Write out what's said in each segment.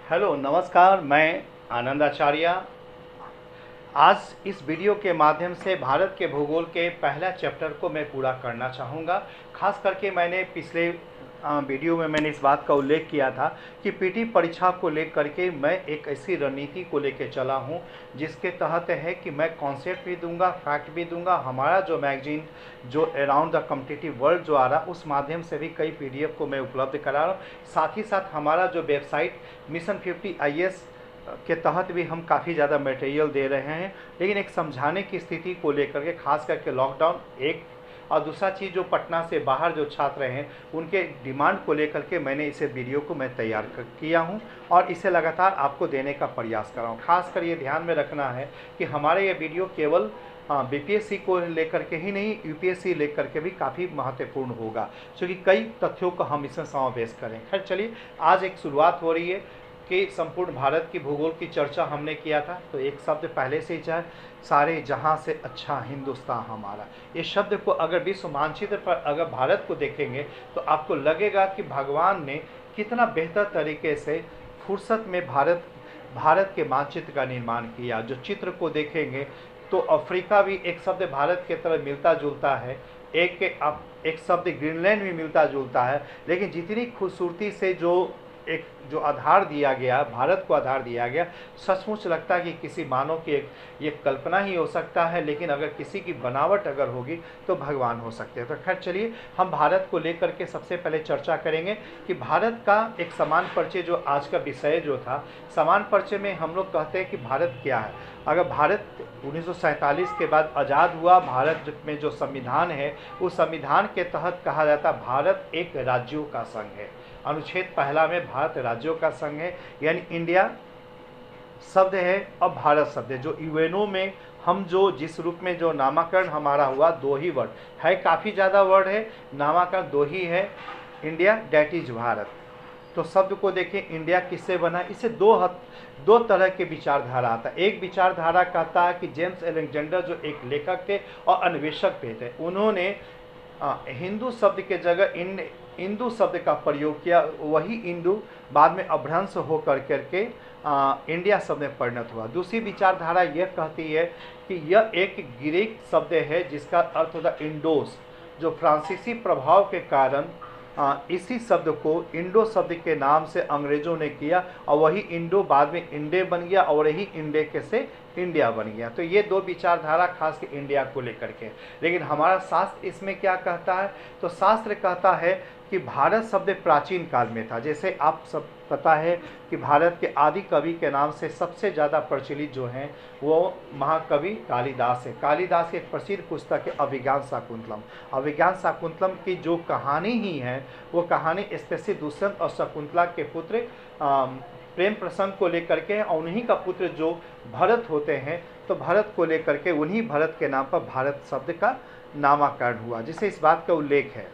Hello नमस्कार, मैं आनंद आचार्य। आज इस वीडियो के माध्यम से भारत के भूगोल के पहला चैप्टर को मैं पूरा करना चाहूँगा। खास करके मैंने पिछले वीडियो में मैंने इस बात का उल्लेख किया था कि पीटी परीक्षा को लेकर के मैं एक ऐसी रणनीति को लेकर चला हूँ जिसके तहत है कि मैं कॉन्सेप्ट भी दूंगा, फैक्ट भी दूंगा। हमारा जो मैगजीन जो अराउंड द कॉम्पिटिटिव वर्ल्ड जो आ रहा, उस माध्यम से भी कई पीडीएफ को मैं उपलब्ध करा रहा हूँ। साथ ही साथ हमारा जो वेबसाइट मिशन 50 आईएएस के तहत भी हम काफ़ी ज़्यादा मटेरियल दे रहे हैं, लेकिन एक समझाने की स्थिति को लेकर के, खास करके लॉकडाउन एक, और दूसरा चीज़ जो पटना से बाहर जो छात्र हैं उनके डिमांड को लेकर के मैंने इसे वीडियो को मैं तैयार किया हूं और इसे लगातार आपको देने का प्रयास कर रहा हूं। खासकर ये ध्यान में रखना है कि हमारे ये वीडियो केवल बीपीएससी को लेकर के ही नहीं, यूपीएससी लेकर के भी काफ़ी महत्वपूर्ण होगा, क्योंकि कई तथ्यों का हम इसमें समावेश करें। खैर चलिए, आज एक शुरुआत हो रही है कि संपूर्ण भारत की भूगोल की चर्चा हमने किया था, तो एक शब्द पहले से ही चाहे, सारे जहां से अच्छा हिंदुस्तान हमारा। ये शब्द को अगर विश्व मानचित्र पर अगर भारत को देखेंगे तो आपको लगेगा कि भगवान ने कितना बेहतर तरीके से फुर्सत में भारत के मानचित्र का निर्माण किया। जो चित्र को देखेंगे तो अफ्रीका भी एक शब्द भारत के तरह मिलता जुलता है, एक शब्द ग्रीनलैंड भी मिलता जुलता है, लेकिन जितनी खूबसूरती से जो आधार दिया गया, भारत को आधार दिया गया, सचमुच लगता है कि किसी मानव की ये कल्पना ही हो सकता है, लेकिन अगर किसी की बनावट अगर होगी तो भगवान हो सकते हैं। तो खैर चलिए, हम भारत को लेकर के सबसे पहले चर्चा करेंगे कि भारत का एक समान परिचय, जो आज का विषय जो था, समान परिचय में हम लोग कहते हैं कि भारत क्या है। अगर भारत 1947 के बाद आज़ाद हुआ, भारत में जो संविधान है उस संविधान के तहत कहा जाता है भारत एक राज्यों का संघ है। अनुच्छेद पहला में भारत राज्यों का संघ है, यानी इंडिया शब्द है और भारत शब्द है। जो यूएनओ में हम जो जिस रूप में जो नामाकरण हमारा हुआ, दो ही वर्ड है, काफ़ी ज़्यादा वर्ड है, नामाकरण दो ही है, इंडिया डैट इज भारत। तो शब्द को देखें, इंडिया किससे बना, इसे दो तरह के विचारधारा आता है। एक विचारधारा कहता है कि जेम्स एलेक्जेंडर जो एक लेखक थे और अन्वेषक भी थे, उन्होंने हिंदू शब्द के जगह इंदू शब्द का प्रयोग किया। वही इंदू बाद में अभ्रंश हो करके इंडिया शब्द में परिणत हुआ। दूसरी विचारधारा यह कहती है कि यह एक ग्रीक शब्द है जिसका अर्थ होता है इंडोस, जो फ्रांसीसी प्रभाव के कारण इसी शब्द को इंडो शब्द के नाम से अंग्रेजों ने किया और वही इंडो बाद में इंडे बन गया और यही इंडे के से इंडिया बन गया। तो ये दो विचारधारा खास के इंडिया को लेकर के। लेकिन हमारा शास्त्र इसमें क्या कहता है, तो शास्त्र कहता है कि भारत शब्द प्राचीन काल में था। जैसे आप सब पता है कि भारत के आदि कवि के नाम से सबसे ज़्यादा प्रचलित जो हैं वो महाकवि कालिदास है। कालिदास की एक प्रसिद्ध पुस्तक है अभिज्ञान शाकुंतलम। अभिज्ञान शाकुंतलम की जो कहानी ही है वो कहानी स्पेशली दुष्यंत और शकुंतला के पुत्र प्रेम प्रसंग को लेकर के, और उन्हीं का पुत्र जो भरत होते हैं, तो भरत को लेकर के उन्हीं भरत के नाम पर भारत शब्द का नामकरण हुआ, जिसे इस बात का उल्लेख है।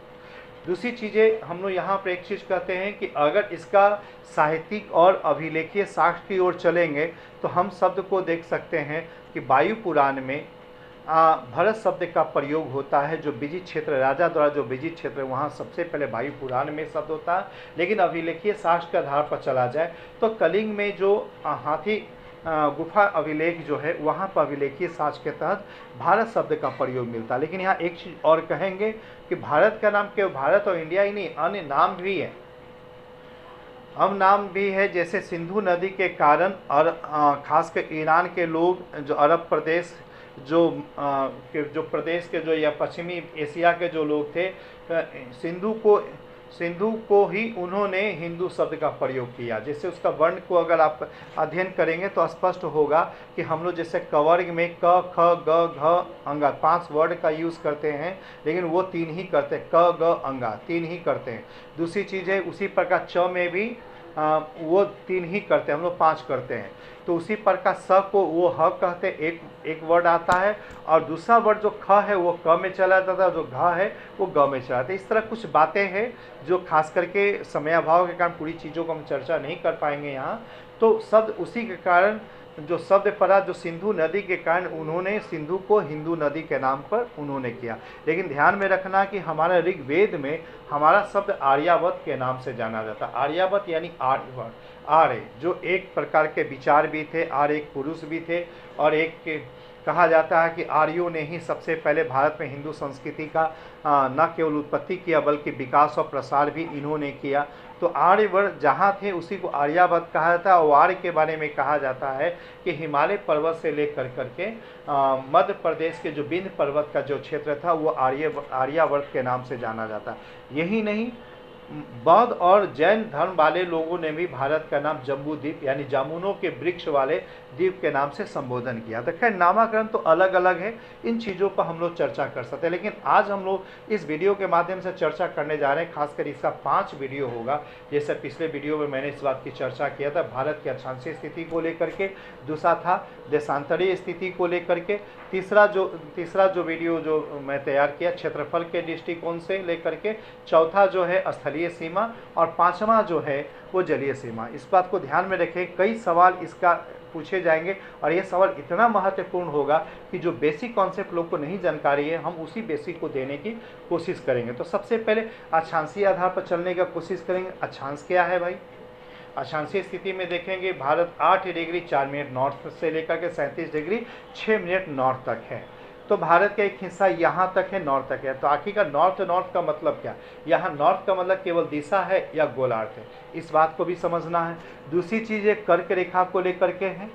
दूसरी चीज़ें हम लोग यहाँ पर एक चीज़ कहते हैं कि अगर इसका साहित्यिक और अभिलेखीय साक्ष्य की ओर चलेंगे तो हम शब्द को देख सकते हैं कि वायु पुराण में भरत शब्द का प्रयोग होता है। जो विजित क्षेत्र, राजा द्वारा जो विजित क्षेत्र, वहाँ सबसे पहले वायु पुराण में शब्द होता है। लेकिन अभिलेखीय साक्ष्य के आधार पर चला जाए तो कलिंग में जो हाथी गुफा अभिलेख जो है, वहाँ पर अभिलेखीय साक्ष्य के तहत भारत शब्द का प्रयोग मिलता है। लेकिन यहाँ एक चीज़ और कहेंगे कि भारत का नाम केवल भारत और इंडिया ही नहीं, अन्य नाम भी है, अब नाम भी है। जैसे सिंधु नदी के कारण और खासकर ईरान के लोग, जो अरब प्रदेश जो प्रदेश के जो या पश्चिमी एशिया के जो लोग थे, सिंधु को ही उन्होंने हिंदू शब्द का प्रयोग किया। जैसे उसका वर्ण को अगर आप अध्ययन करेंगे तो स्पष्ट होगा कि हम लोग जैसे कवर्ग में क ख ग घ अंगा 5 वर्ड का यूज़ करते हैं, लेकिन वो 3 ही करते हैं, क ग अंगा 3 ही करते हैं। दूसरी चीज़ है उसी प्रकार च में भी वो 3 ही करते हैं, हम लोग 5 करते हैं। तो उसी प्रकार स को वो ह कहते हैं, एक वर्ड आता है, और दूसरा वर्ड जो ख है वो क में चला जाता है, जो घ है वो ग में चला जाता है। इस तरह कुछ बातें हैं जो खास करके समय अभाव के कारण पूरी चीज़ों को हम चर्चा नहीं कर पाएंगे यहाँ। तो शब्द उसी के कारण जो शब्द पड़ा जो सिंधु नदी के कारण, उन्होंने सिंधु को हिंदू नदी के नाम पर उन्होंने किया। लेकिन ध्यान में रखना कि हमारा ऋग्वेद में हमारा शब्द आर्यावर्त के नाम से जाना जाता है। आर्यावर्त यानी आर्यवर्त, आर्य जो एक प्रकार के विचार भी थे, आर्य एक पुरुष भी थे, और एक कहा जाता है कि आर्यों ने ही सबसे पहले भारत में हिंदू संस्कृति का न केवल उत्पत्ति किया बल्कि विकास और प्रसार भी इन्होंने किया। तो आर्यवर्त जहाँ थे उसी को आर्यावर्त कहा जाता है। और आर्य के बारे में कहा जाता है कि हिमालय पर्वत से लेकर करके मध्य प्रदेश के जो विंध्य पर्वत का जो क्षेत्र था वो आर्यावर्त के नाम से जाना जाता है। यही नहीं, बौद्ध और जैन धर्म वाले लोगों ने भी भारत का नाम जम्बू द्वीप यानी जामुनों के वृक्ष वाले द्वीप के नाम से संबोधन किया। तो खैर नामकरण तो अलग अलग है, इन चीज़ों पर हम लोग चर्चा कर सकते हैं। लेकिन आज हम लोग इस वीडियो के माध्यम से चर्चा करने जा रहे हैं, खासकर इसका 5 वीडियो होगा। जैसे पिछले वीडियो में मैंने इस बात की चर्चा किया था भारत की अक्षांशीय स्थिति को लेकर के, दूसरा था देशांतरीय स्थिति को लेकर के, तीसरा जो वीडियो जो मैं तैयार किया क्षेत्रफल के दृष्टिकोण से लेकर के, चौथा जो है स्थलीय सीमा, और 5वां जो है वो जलीय सीमा। इस बात को ध्यान में रखें, कई सवाल इसका पूछे जाएंगे और ये सवाल इतना महत्वपूर्ण होगा कि जो बेसिक कॉन्सेप्ट लोग को नहीं जानकारी है हम उसी बेसिक को देने की कोशिश करेंगे। तो सबसे पहले अक्षांशीय आधार पर चलने का कोशिश करेंगे। अक्षांश क्या है भाई? अक्षांशीय स्थिति में देखेंगे भारत 8 डिग्री 4 मिनट नॉर्थ से लेकर के 37 डिग्री 6 मिनट नॉर्थ तक है। तो भारत का एक हिस्सा यहाँ तक है, नॉर्थ तक है। तो आखिर का नॉर्थ का मतलब क्या? यहाँ नॉर्थ का मतलब केवल दिशा है या गोलार्ध है, इस बात को भी समझना है। दूसरी चीज़ एक कर्क रेखा को लेकर के है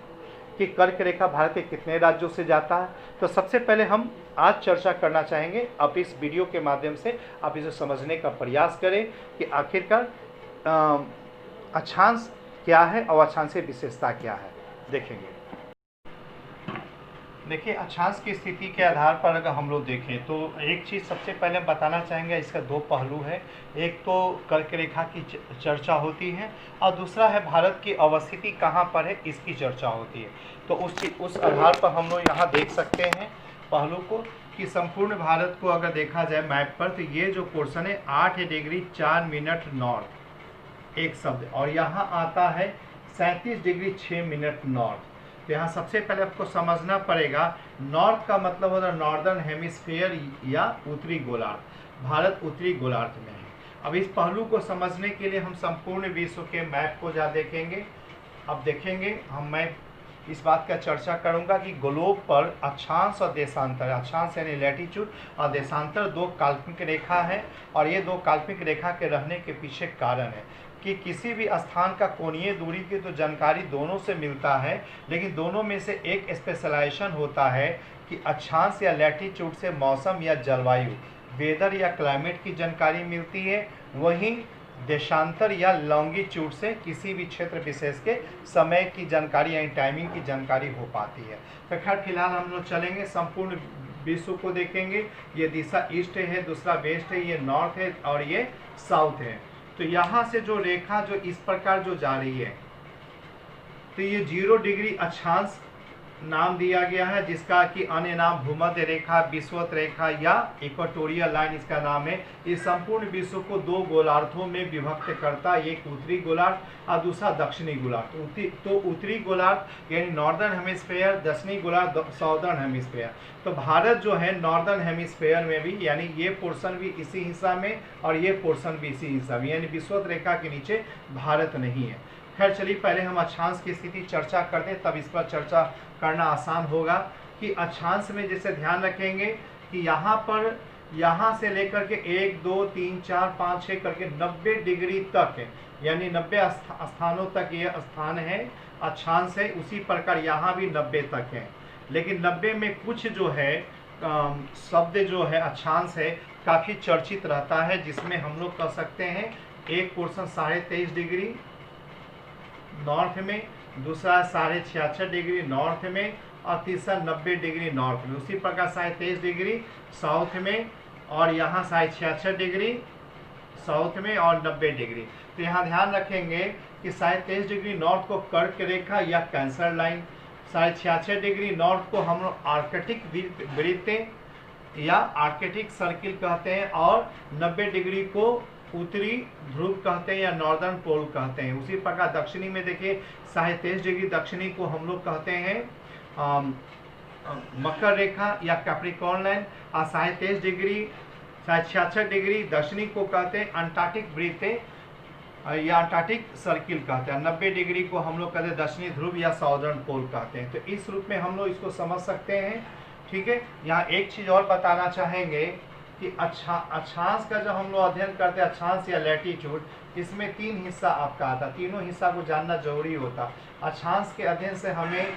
कि कर्क रेखा भारत के कितने राज्यों से जाता है। तो सबसे पहले हम आज चर्चा करना चाहेंगे, आप इस वीडियो के माध्यम से आप इसे समझने का प्रयास करें कि आखिरकार अक्षांश क्या है और अक्षांशीय विशेषता क्या है। देखिए अक्षांश की स्थिति के आधार पर अगर हम लोग देखें तो एक चीज़ सबसे पहले हम बताना चाहेंगे, इसका 2 पहलू है। एक तो कर्क रेखा की चर्चा होती है और दूसरा है भारत की अवस्थिति कहाँ पर है इसकी चर्चा होती है। तो उस आधार पर हम लोग यहाँ देख सकते हैं पहलू को कि संपूर्ण भारत को अगर देखा जाए मैप पर, तो ये जो पोर्शन है 8 डिग्री 4 मिनट नॉर्थ एक शब्द, और यहाँ आता है 37 डिग्री 6 मिनट नॉर्थ। तो यहाँ सबसे पहले आपको समझना पड़ेगा नॉर्थ का मतलब होता है नॉर्दर्न हेमिस्फीयर या उत्तरी गोलार्ध। भारत उत्तरी गोलार्ध में है। अब इस पहलू को समझने के लिए हम संपूर्ण विश्व के मैप को जा देखेंगे। अब देखेंगे मैं इस बात का चर्चा करूंगा कि ग्लोब पर अक्षांश और देशांतर, अक्षांश यानी लैटिट्यूड और देशांतर 2 काल्पनिक रेखा है, और ये 2 काल्पनिक रेखा के रहने के पीछे कारण है कि किसी भी स्थान का कोणीय दूरी की तो जानकारी दोनों से मिलता है, लेकिन दोनों में से एक स्पेशलाइजेशन होता है कि अक्षांश या लैटिट्यूड से मौसम या जलवायु, वेदर या क्लाइमेट की जानकारी मिलती है, वहीं देशांतर या लॉन्गिट्यूड से किसी भी क्षेत्र विशेष के समय की जानकारी यानी टाइमिंग की जानकारी हो पाती है। तो खैर फिलहाल हम लोग चलेंगे, संपूर्ण विश्व को देखेंगे। ये दिशा ईस्ट है, दूसरा वेस्ट है, ये नॉर्थ है और ये साउथ है। तो यहाँ से जो रेखा जो इस प्रकार जो जा रही है, तो ये 0 डिग्री अक्षांश नाम दिया गया है, जिसका कि अन्य नाम भूमध्य रेखा, विषुवत रेखा या इक्वेटोरियल लाइन इसका नाम है। इस संपूर्ण विश्व को 2 गोलार्धों में विभक्त करता है, एक उत्तरी गोलार्ध और दूसरा दक्षिणी गोलार्ध। तो उत्तरी गोलार्ध यानी नॉर्दर्न हेमिस्फीयर, दक्षिणी गोलार्ध साउदर्न हेमिस्फीयर। तो भारत जो है नॉर्दर्न हेमिस्फीयर में भी, यानी ये पोर्शन भी इसी हिस्सा में और ये पोर्शन भी इसी हिस्सा में, यानी विषुवत रेखा के नीचे भारत नहीं है। खैर चलिए पहले हम अक्षांश की स्थिति चर्चा कर दें, तब इस पर चर्चा करना आसान होगा। कि अक्षांश में जैसे ध्यान रखेंगे कि यहाँ पर, यहाँ से लेकर के 1 2 3 4 5 6 करके 90 डिग्री तक है, यानी 90 स्थानों तक ये स्थान है अक्षांश है। उसी प्रकार यहाँ भी 90 तक है, लेकिन 90 में कुछ जो है शब्द जो है अक्षांश है काफ़ी चर्चित रहता है, जिसमें हम लोग कह सकते हैं एक पोर्शन 23.5 डिग्री नॉर्थ में, दूसरा 66.5 डिग्री नॉर्थ में और तीसरा 90 डिग्री नॉर्थ में। उसी प्रकार 23.5 डिग्री साउथ में और यहाँ 66.5 डिग्री साउथ में और 90 डिग्री। तो यहाँ ध्यान रखेंगे कि 23.5 डिग्री नॉर्थ को कर्क रेखा या कैंसर लाइन, 66.5 डिग्री नॉर्थ को हम लोग आर्कटिक वृत्त या आर्कटिक सर्किल कहते हैं, और 90 डिग्री को उत्तरी ध्रुव कहते हैं या नॉर्दर्न पोल कहते हैं। उसी प्रकार दक्षिणी में देखिए 23.5 डिग्री दक्षिणी को हम लोग कहते हैं मकर रेखा या कैप्रिकॉर्न लाइन, और 23.5 डिग्री 66 डिग्री दक्षिणी को कहते हैं अंटार्कटिक वृत्त या अंटार्कटिक सर्किल कहते हैं। 90 डिग्री को हम लोग कहते हैं दक्षिणी ध्रुव या साउदर्न पोल कहते हैं। तो इस रूप में हम लोग इसको समझ सकते हैं। ठीक है, यहाँ एक चीज़ और बताना चाहेंगे कि अक्षांश का जब हम लोग अध्ययन करते हैं, अक्षांश या लैटिट्यूड, इसमें 3 हिस्सा आपका आता है। तीनों हिस्सा को जानना जरूरी होता। अक्षांश के अध्ययन से हमें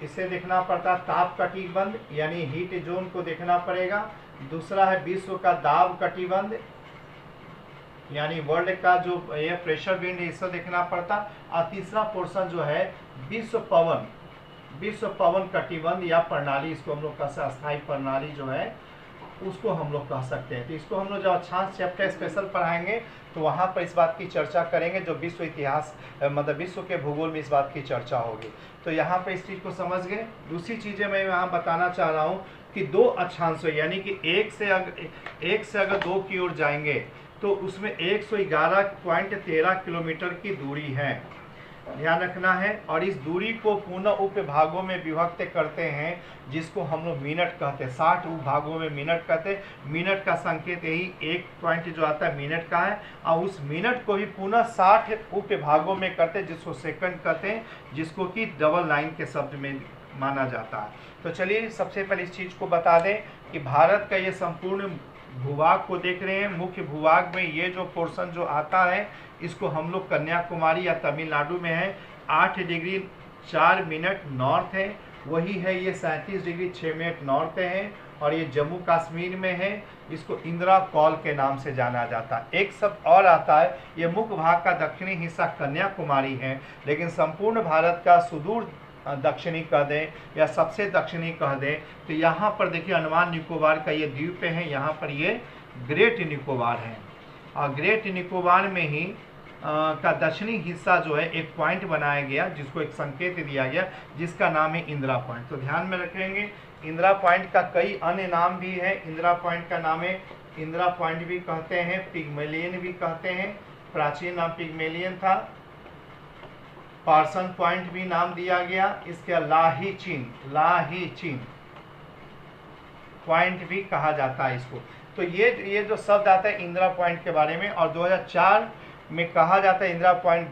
इसे देखना पड़ता, ताप कटिबंध यानी हीट जोन को देखना पड़ेगा। दूसरा है विश्व का दाब कटिबंध यानी वर्ल्ड का जो ये प्रेशर विंड इसको देखना पड़ता। और तीसरा पोर्शन जो है विश्व पवन कटिबंध या प्रणाली, इसको हम लोग कह अस्थायी प्रणाली जो है उसको हम लोग कह सकते हैं। तो इसको हम लोग जब अक्षांश चैप्टर स्पेशल पढ़ाएंगे तो वहाँ पर इस बात की चर्चा करेंगे, जो विश्व इतिहास मतलब विश्व के भूगोल में इस बात की चर्चा होगी। तो यहाँ पर इस चीज़ को समझ गए। दूसरी चीज़ें मैं यहाँ बताना चाह रहा हूँ कि 2 अक्षांश यानी कि एक से अगर 2 की ओर जाएंगे तो उसमें 111.13 किलोमीटर की दूरी है, ध्यान रखना है। और इस दूरी को पुनः उपभागों में विभक्त करते हैं, जिसको हम लोग मिनट कहते हैं। 60 उपभागों में मिनट कहते हैं। मिनट का संकेत यही 1 पॉइंट जो आता है मिनट का है, और उस मिनट को ही पुनः 60 उपभागों में करते हैं, जिसको सेकंड कहते हैं, जिसको कि डबल लाइन के शब्द में माना जाता है। तो चलिए सबसे पहले इस चीज़ को बता दें कि भारत का ये संपूर्ण भूभाग को देख रहे हैं। मुख्य भूभाग में ये जो पोर्शन जो आता है इसको हम लोग कन्याकुमारी या तमिलनाडु में है 8 डिग्री 4 मिनट नॉर्थ है, वही है ये 37 डिग्री 6 मिनट नॉर्थ है। और ये जम्मू कश्मीर में है, इसको इंदिरा कॉल के नाम से जाना जाता है। एक शब्द और आता है, ये मुख्य भाग का दक्षिणी हिस्सा कन्याकुमारी है, लेकिन संपूर्ण भारत का सुदूर दक्षिणी कह दें या सबसे दक्षिणी कह दें तो यहाँ पर देखिए अंडमान निकोबार का ये द्वीप है, यहाँ पर ये ग्रेट निकोबार है। और ग्रेट निकोबार में ही का दक्षिणी हिस्सा जो है एक पॉइंट बनाया गया, जिसको एक संकेत दिया गया, जिसका नाम है इंदिरा पॉइंट। तो ध्यान में रखेंगे इंदिरा पॉइंट का कई अन्य नाम भी है। इंदिरा पॉइंट का नाम है इंदिरा पॉइंट भी कहते हैं, पिग्मेलियन भी कहते हैं, प्राचीन नाम पिग्मेलियन था। पार्सन पॉइंट भी नाम दिया गया, इसके लाहीचीन पॉइंट भी कहा जाता है इसको। तो ये जो शब्द आता है इंदिरा पॉइंट के बारे में, और 2004 में कहा जाता है इंदिरा पॉइंट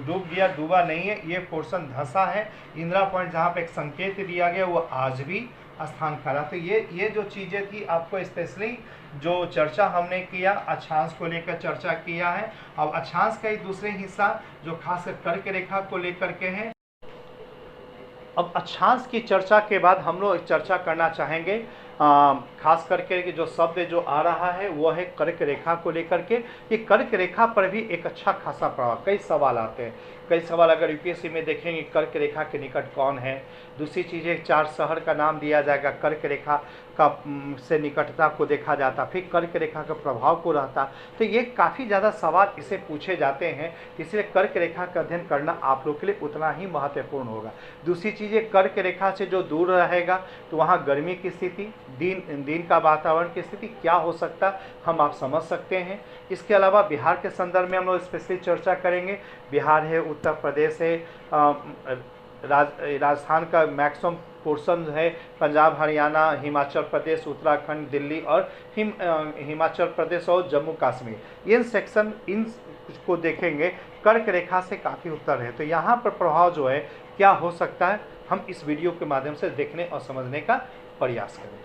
डूब गया, डूबा नहीं है, ये पोर्शन धंसा है। इंदिरा पॉइंट जहाँ पे एक संकेत दिया गया वो आज भी स्थान खड़ा। तो ये जो चीज़ें थी आपको स्पेशली जो चर्चा हमने किया अक्षांश को लेकर चर्चा किया है। अब अक्षांश का ही दूसरे हिस्सा जो खास कर्क रेखा को लेकर के है। अब अक्षांश की चर्चा के बाद हम लोग चर्चा करना चाहेंगे खास करके कि जो शब्द जो आ रहा है वो है कर्क रेखा को लेकर के। ये कर्क रेखा पर भी एक अच्छा खासा प्रभाव, कई सवाल आते हैं। कई सवाल अगर यूपीएससी में देखेंगे कर्क रेखा के निकट कौन है। दूसरी चीज़ है 4 शहर का नाम दिया जाएगा, कर्क रेखा का से निकटता को देखा जाता, फिर कर्क रेखा का प्रभाव को रहता। तो ये काफ़ी ज़्यादा सवाल इसे पूछे जाते हैं, इसलिए कर्क रेखा का अध्ययन करना आप लोग के लिए उतना ही महत्वपूर्ण होगा। दूसरी चीज़ है कर्क रेखा से जो दूर रहेगा तो वहाँ गर्मी की स्थिति, दिन का वातावरण की स्थिति क्या हो सकता हम आप समझ सकते हैं। इसके अलावा बिहार के संदर्भ में हम लोग स्पेशली चर्चा करेंगे। बिहार है, उत्तर प्रदेश है, राजस्थान का मैक्सिमम पोर्शन है, पंजाब, हरियाणा, हिमाचल प्रदेश, उत्तराखंड, दिल्ली और हिमाचल प्रदेश और Jammu Kashmir. In section in को देखेंगे कर्क रेखा से काफ़ी उत्तर है। तो यहाँ पर प्रभाव जो है क्या हो सकता है हम इस वीडियो के माध्यम से देखने और समझने का प्रयास करें।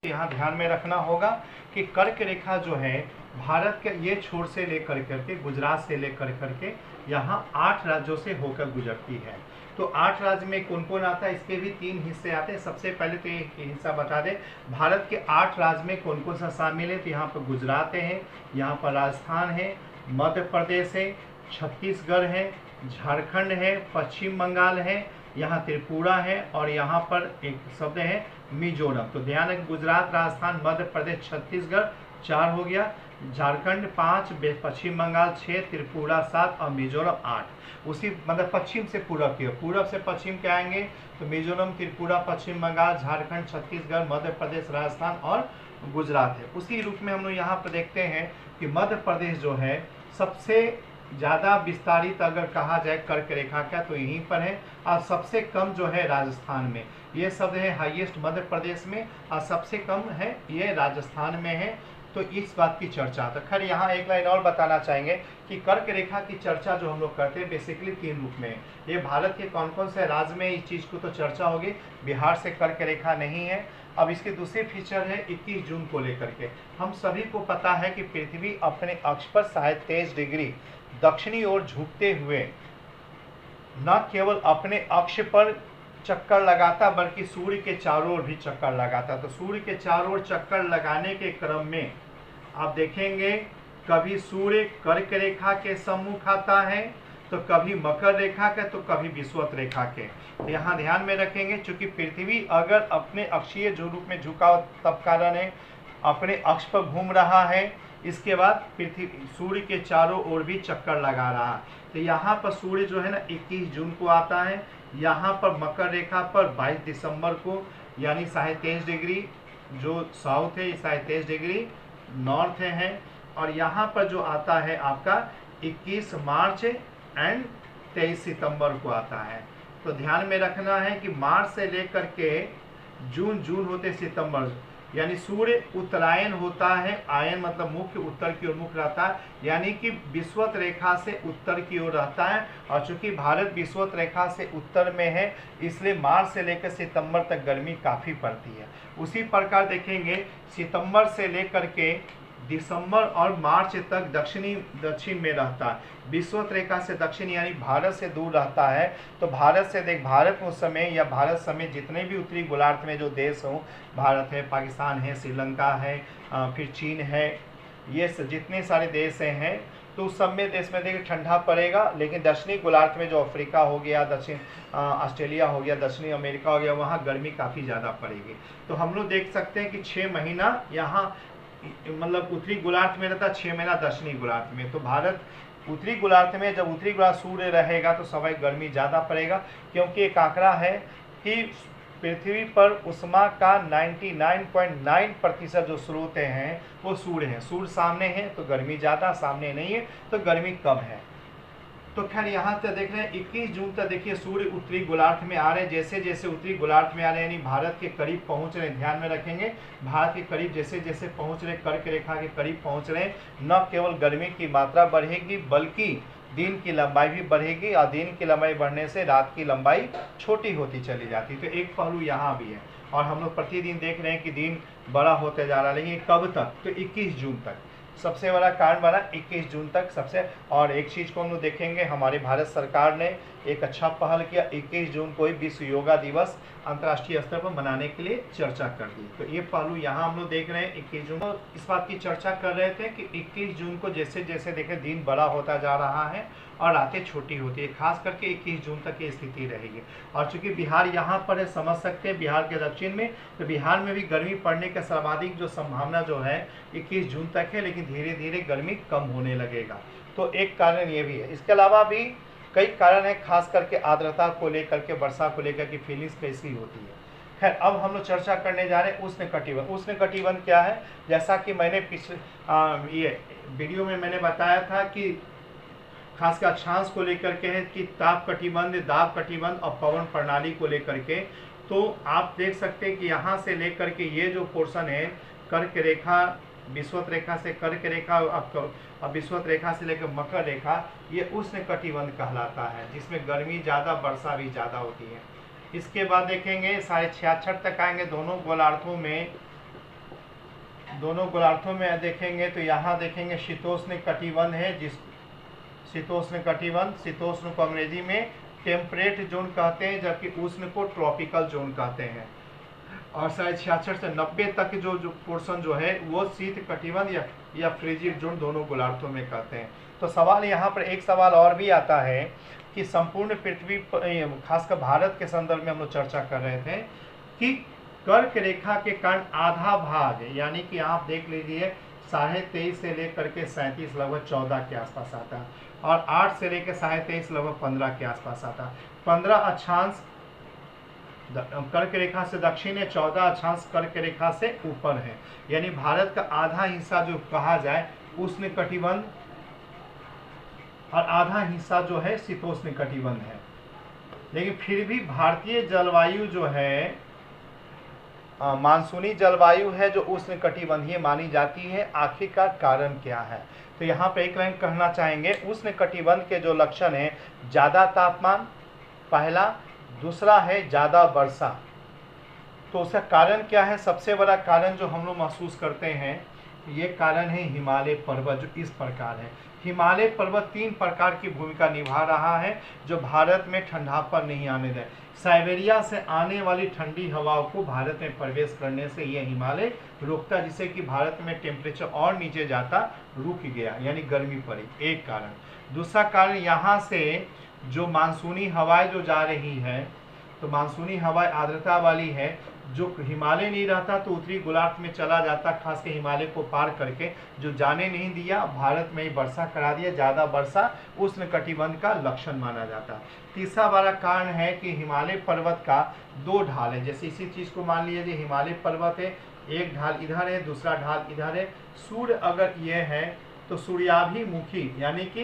यहाँ ध्यान में रखना होगा कि कर्क रेखा जो है भारत के ये छोर से लेकर करके गुजरात से लेकर करके यहाँ 8 राज्यों से होकर गुजरती है। तो 8 राज्य में कौन कौन आता है, इसके भी 3 हिस्से आते हैं। सबसे पहले तो एक हिस्सा बता दें, भारत के 8 राज्य में कौन कौन सा शामिल है। तो यहाँ पर गुजरात है, यहाँ पर राजस्थान है, मध्य प्रदेश है, छत्तीसगढ़ है, झारखंड है, पश्चिम बंगाल है, यहाँ त्रिपुरा है और यहाँ पर एक शब्द है मिजोरम। तो ध्यान रखें गुजरात, राजस्थान, मध्य प्रदेश, छत्तीसगढ़ 4 हो गया। झारखंड 5, पश्चिम बंगाल 6, त्रिपुरा 7 और मिजोरम 8। उसी मतलब पश्चिम से पूरब की ओर, पूरब से पश्चिम के आएंगे तो मिजोरम, त्रिपुरा, पश्चिम बंगाल, झारखंड, छत्तीसगढ़, मध्य प्रदेश, राजस्थान और गुजरात है। उसी रूप में हम लोग यहाँ पर देखते हैं कि मध्य प्रदेश जो है सबसे ज़्यादा विस्तारित अगर कहा जाए कर्क रेखा का तो यहीं पर है, और सबसे कम जो है राजस्थान में। ये शब्द है हाईएस्ट मध्य प्रदेश में और सबसे कम है ये राजस्थान में है। तो इस बात की चर्चा, तो खैर यहाँ एक लाइन और बताना चाहेंगे कि कर्क रेखा की चर्चा जो हम लोग करते हैं बेसिकली 3 रूप में। ये भारत के कौन कौन से राज्य में इस चीज़ को तो चर्चा होगी, बिहार से कर्क रेखा नहीं है। अब इसके दूसरी फीचर है 21 जून को लेकर के। हम सभी को पता है कि पृथ्वी अपने अक्ष पर 23.5 डिग्री दक्षिणी ओर झुकते हुए न केवल अपने अक्ष पर चक्कर लगाता बल्कि सूर्य के चारों ओर भी चक्कर लगाता। तो सूर्य के चारों ओर चक्कर लगाने के क्रम में आप देखेंगे कभी सूर्य कर्क रेखा के सम्मुख आता है, तो कभी मकर रेखा के, तो कभी विषुवत रेखा के। तो यहाँ ध्यान में रखेंगे चूंकि पृथ्वी अगर अपने अक्षीय जो रूप में झुका तब कारण है अपने अक्ष पर घूम रहा है, इसके बाद पृथ्वी सूर्य के चारों ओर भी चक्कर लगा रहा है। तो यहाँ पर सूर्य जो है ना 21 जून को आता है, यहाँ पर मकर रेखा पर 22 दिसंबर को, यानी 23.5 डिग्री जो साउथ है 23.5 डिग्री नॉर्थ है, और यहाँ पर जो आता है आपका 21 मार्च एंड 23 सितंबर को आता है। तो ध्यान में रखना है कि मार्च से लेकर के जून होते सितंबर, यानी सूर्य उत्तरायण होता है, आयन मतलब मुख्य उत्तर की ओर मुख रहता है, यानी कि विषुवत रेखा से उत्तर की ओर रहता है। और चूंकि भारत विषुवत रेखा से उत्तर में है इसलिए मार्च से लेकर सितंबर तक गर्मी काफ़ी पड़ती है। उसी प्रकार देखेंगे सितंबर से लेकर के दिसंबर और मार्च तक दक्षिण में रहता है, विषुवत रेखा से दक्षिण यानी भारत से दूर रहता है। तो भारत से भारत उस समय या भारत समेत जितने भी उत्तरी गोलार्ध में जो देश हों, भारत है, पाकिस्तान है, श्रीलंका है, फिर चीन है, ये जितने सारे देश हैं, तो उस सब में देश में देखिए ठंडा पड़ेगा, लेकिन दक्षिणी गोलार्ध में जो अफ्रीका हो गया, दक्षिण ऑस्ट्रेलिया हो गया, दक्षिणी अमेरिका हो गया, वहाँ गर्मी काफ़ी ज़्यादा पड़ेगी। तो हम लोग देख सकते हैं कि 6 महीना यहाँ मतलब उत्तरी गोलार्ध में रहता, 6 महीना दक्षिणी गोलार्ध में। तो भारत उत्तरी गोलार्ध में जब उत्तरी गोलार्ध सूर्य रहेगा तो स्वाभाविक गर्मी ज़्यादा पड़ेगा, क्योंकि एक आंकड़ा है कि पृथ्वी पर उष्मा का 99.9% जो स्रोत हैं वो सूर्य हैं। सूर्य सामने है तो गर्मी ज़्यादा, सामने नहीं है तो गर्मी कम है। तो खैर यहाँ तक देख रहे हैं 21 जून तक देखिए सूर्य उत्तरी गोलार्ध में आ रहे हैं। जैसे जैसे उत्तरी गोलार्ध में आ रहे हैं यानी भारत के करीब पहुँच रहे हैं, ध्यान में रखेंगे भारत के करीब जैसे जैसे पहुँच रहे, कर्क रेखा के करीब पहुँच रहे हैं, न केवल गर्मी की मात्रा बढ़ेगी बल्कि दिन की लंबाई भी बढ़ेगी, और दिन की लंबाई बढ़ने से रात की लंबाई छोटी होती चली जाती। तो एक पहलू यहाँ भी है, और हम लोग प्रतिदिन देख रहे हैं कि दिन बड़ा होते जा रहा है, लेकिन कब तक? तो 21 जून तक सबसे बड़ा कारण बना 21 जून तक सबसे। और एक चीज़ को हम लोग देखेंगे, हमारी भारत सरकार ने एक अच्छा पहल किया, 21 जून को ही विश्व योगा दिवस अंतर्राष्ट्रीय स्तर पर मनाने के लिए चर्चा कर दी। तो ये पहलू यहाँ हम लोग देख रहे हैं 21 जून को। इस बात की चर्चा कर रहे थे कि 21 जून को जैसे जैसे देखें दिन बड़ा होता जा रहा है और रातें छोटी होती है, खास करके 21 जून तक ये स्थिति रहेगी। और चूंकि बिहार यहाँ पर है, समझ सकते हैं बिहार के दक्षिण में, तो बिहार में भी गर्मी पड़ने का सर्वाधिक जो संभावना जो है 21 जून तक है, लेकिन धीरे धीरे गर्मी कम होने लगेगा। तो एक कारण ये भी है। इसके अलावा भी कई कारण है, खास करके आर्द्रता को लेकर के, वर्षा को लेकर की फीलिंग्स कैसी होती है। खैर अब हम लोग चर्चा करने जा रहे हैं उष्ण कटिबंध। उष्ण कटिबंध क्या है? जैसा कि मैंने पिछले ये वीडियो में मैंने बताया था कि खासकर अक्षांश को लेकर के है कि ताप कटिबंध, दाब कटिबंध और पवन प्रणाली को लेकर के। तो आप देख सकते हैं कि यहाँ से लेकर के ये जो पोर्शन है कर्क रेखा, विषुवत रेखा से कर्क रेखा और विषुवत रेखा से लेकर मकर रेखा, ये उष्ण कटिबंध कहलाता है, जिसमें गर्मी ज़्यादा, वर्षा भी ज़्यादा होती है। इसके बाद देखेंगे 66.5 तक आएंगे दोनों गोलार्धों में देखेंगे तो यहाँ देखेंगे शीतोष्ण कटिबंध है, जिस शीतोष्ण कटिबंध, शीतोष्ण को अंग्रेजी में टेम्परेट जोन कहते हैं, जबकि उष्ण को ट्रॉपिकल जोन कहते हैं। और 66 से 90 तक जो पोर्शन जो है वो शीत कटिबंध या फ्रिजिड जोन दोनों गोलार्धों में कहते हैं। तो सवाल यहाँ पर एक सवाल और भी आता है कि संपूर्ण पृथ्वी, खासकर भारत के संदर्भ में हम लोग चर्चा कर रहे थे कि कर्क रेखा के कारण आधा भाग, यानी कि आप देख लीजिए 23.5 से लेकर के 37 लगभग 14 के आसपास आता है, और 8 से लेकर 23.5 लगभग 15 के आसपास आता है। 15 अक्षांश कर्क रेखा से दक्षिण है, 14 अक्षांश कर्क रेखा से ऊपर है, यानी भारत का आधा हिस्सा जो कहा जाए उष्ण कटिबंध और आधा हिस्सा जो है शीतोष्ण कटिबंध है। लेकिन फिर भी भारतीय जलवायु जो है मानसूनी जलवायु है जो उष्ण कटिबंधीय मानी जाती है। आखिर का कारण क्या है? तो यहाँ पे एक लाइन कहना चाहेंगे, उष्ण कटिबंध के जो लक्षण है, ज़्यादा तापमान पहला, दूसरा है ज़्यादा वर्षा। तो उसका कारण क्या है? सबसे बड़ा कारण जो हम लोग महसूस करते हैं, ये कारण है हिमालय पर्वत, जो इस प्रकार है। हिमालय पर्वत 3 प्रकार की भूमिका निभा रहा है जो भारत में ठंडापन नहीं आने दे। साइबेरिया से आने वाली ठंडी हवाओं को भारत में प्रवेश करने से यह हिमालय रोकता, जिससे कि भारत में टेम्परेचर और नीचे जाता, रुक गया, यानी गर्मी पड़ी, एक कारण। दूसरा कारण, यहाँ से जो मानसूनी हवाएं जो जा रही है, तो मानसूनी हवाएं आर्द्रता वाली है, जो हिमालय नहीं रहता तो उत्तरी गोलार्ध में चला जाता, खास के हिमालय को पार करके, जो जाने नहीं दिया, भारत में ही वर्षा करा दिया। ज़्यादा वर्षा उष्ण कटिबंध का लक्षण माना जाता। तीसरा बड़ा कारण है कि हिमालय पर्वत का 2 ढाल है। जैसे इसी चीज़ को मान लीजिए, हिमालय पर्वत है, एक ढाल इधर है, दूसरा ढाल इधर है। सूर्य अगर ये है तो सूर्याभिमुखी, यानी कि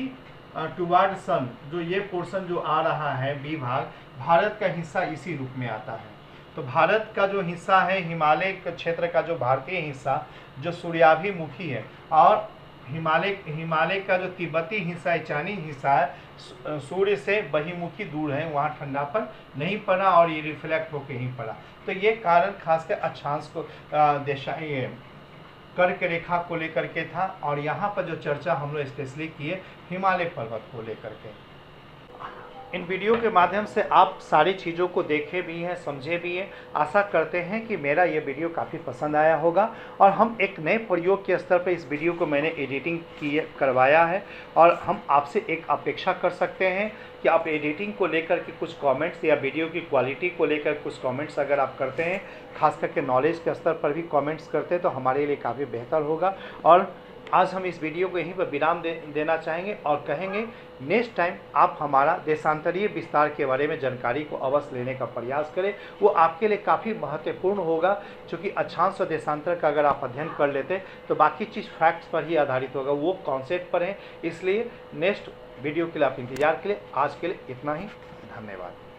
टुवार्ड सन, जो ये पोर्शन जो आ रहा है बी भाग, भारत का हिस्सा इसी रूप में आता है। तो भारत का जो हिस्सा है, हिमालय क्षेत्र का जो भारतीय हिस्सा जो सूर्याभिमुखी है, और हिमालय का जो तिब्बती हिस्सा है, चाइनीज हिस्सा है, सूर्य से बहिमुखी दूर है, वहाँ ठंडापन नहीं पड़ा और ये रिफ्लेक्ट होकर ही पड़ा। तो ये कारण खासकर अक्षांश को ये कर्क रेखा को लेकर के था, और यहाँ पर जो चर्चा हम लोग स्पेशली किए हिमालय पर्वत को लेकर के। इन वीडियो के माध्यम से आप सारी चीज़ों को देखे भी हैं, समझे भी हैं। आशा करते हैं कि मेरा ये वीडियो काफ़ी पसंद आया होगा, और हम एक नए प्रयोग के स्तर पर इस वीडियो को मैंने एडिटिंग करवाया है, और हम आपसे एक अपेक्षा कर सकते हैं कि आप एडिटिंग को लेकर के कुछ कमेंट्स या वीडियो की क्वालिटी को लेकर कुछ कमेंट्स अगर आप करते हैं, खास करके नॉलेज के स्तर पर भी कमेंट्स करते हैं, तो हमारे लिए काफ़ी बेहतर होगा। और आज हम इस वीडियो को यहीं पर विराम देना चाहेंगे और कहेंगे नेक्स्ट टाइम आप हमारा देशांतरीय विस्तार के बारे में जानकारी को अवश्य लेने का प्रयास करें। वो आपके लिए काफ़ी महत्वपूर्ण होगा, क्योंकि अक्षांश और देशांतर का अगर आप अध्ययन कर लेते तो बाकी चीज़ फैक्ट्स पर ही आधारित होगा, वो कॉन्सेप्ट पर है। इसलिए नेक्स्ट वीडियो के लिए आप इंतजार के लिए आज के लिए इतना ही। धन्यवाद।